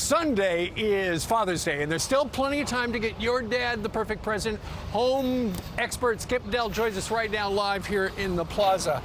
Sunday is Father's Day, and there's still plenty of time to get your dad the perfect present. Home expert Skip BEDELL joins us right now live here in the plaza.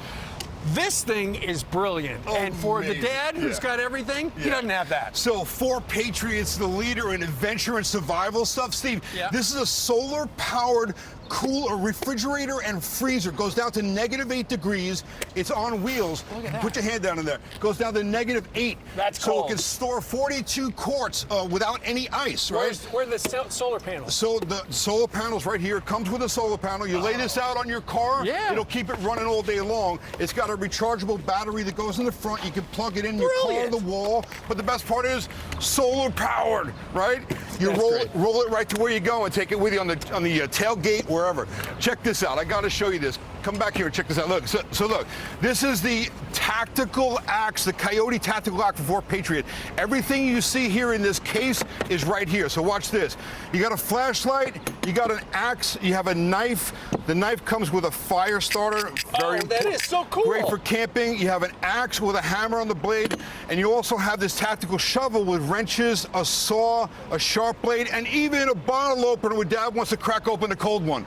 This thing is brilliant, and for the dad who's got everything, he doesn't have that. So, for Patriots, the leader in adventure and survival stuff, Steve, this is a solar-powered cooler, refrigerator and freezer. Goes down to -8 degrees. It's on wheels. Look at that. Put your hand down in there. Goes down to -8. That's so cold. it can store 42 quarts without any ice, right? Where are the solar panels? So the solar panel's right here. It comes with a solar panel. You lay this out on your car. It'll keep it running all day long. It's got a rechargeable battery that goes in the front. You can plug it in your car, the wall. But the best part is solar powered, right? You roll it right to where you go and take it with you on the tailgate, wherever. Check this out. I got to show you this. Come back here and check this out. Look, so look, this is the tactical axe, the Coyote tactical axe for Patriot. Everything you see here in this case is right here. So watch this. You got a flashlight, you got an axe, you have a knife. The knife comes with a fire starter. Very that is so cool. Great for camping. You have an axe with a hammer on the blade, and you also have this tactical shovel with wrenches, a saw, a sharp blade, and even a bottle opener when Dad wants to crack open a cold one.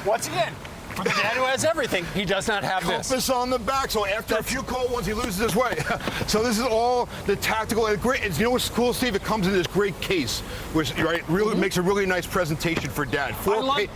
Once again, for the dad who has everything, he does not have this. Compass on the back, so after a few cold ones, he loses his way. So this is all the tactical. And great. You know what's cool, Steve? It comes in this great case, which really makes a really nice presentation for Dad. I love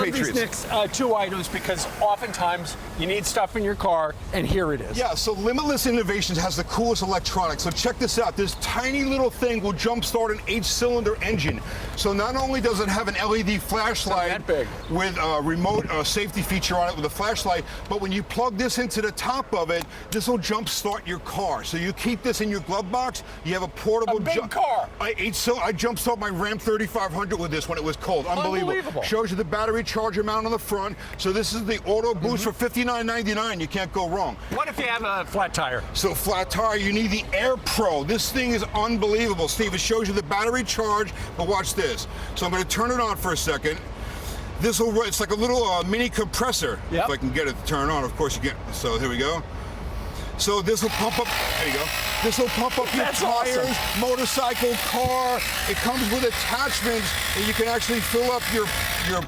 Patriots. These next two items because oftentimes you need stuff in your car, and here it is. Yeah, so Limitless Innovations has the coolest electronics. So check this out. This tiny little thing will jumpstart an 8-cylinder engine. So not only does it have an LED flashlight with a remote safety feature on it with a flashlight, but when you plug this into the top of it, this will jumpstart your car. So you keep this in your glove box. You have a portable car. I jumpstart my Ram 3500 with this when it was cold. Unbelievable. Shows you the battery charger mount on the front. So this is the Auto Boost for $59.99. You can't go wrong. What if you have a flat tire? So flat tire, you need the Air Pro. This thing is unbelievable, Steve. It shows you the battery charge, but watch this. So I'm going to turn it on for a second. It's like a little mini compressor. If I can get it to turn on, of course you can. So here we go. So this will pump up, there you go. This will pump up your tires, motorcycle, car. It comes with attachments, and you can actually fill up your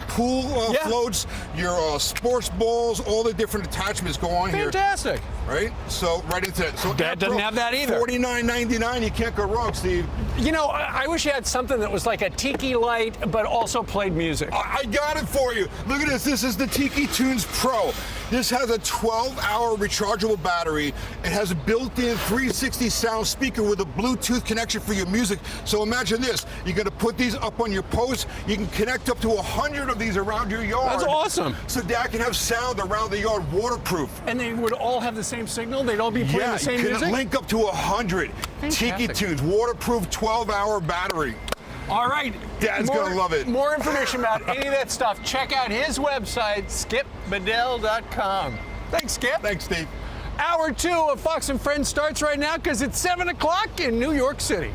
pool floats, your sports balls, all the different attachments go on here. Fantastic. Right? So right into that. So Dad doesn't have that either. $49.99, you can't go wrong, Steve. You know, I wish you had something that was like a tiki light, but also played music. I got it for you. Look at this. This is the Tiki Tunes Pro. This has a 12-hour rechargeable battery. It has a built-in 360 sound speaker with a Bluetooth connection for your music. So imagine this. You're going to put these up on your post. You can connect up to 100 of these around your yard. That's awesome. So Dad can have sound around the yard, waterproof. And they would all have the same signal? They'd all be playing the same music? Yeah, you can link up to 100. Tiki Tunes, waterproof 12-hour battery. All right. Dad's going to love it. More information about any of that stuff, check out his website, skipbedell.com. Thanks, Skip. Thanks, Steve. Hour 2 of Fox and Friends starts right now because it's 7 o'clock in New York City.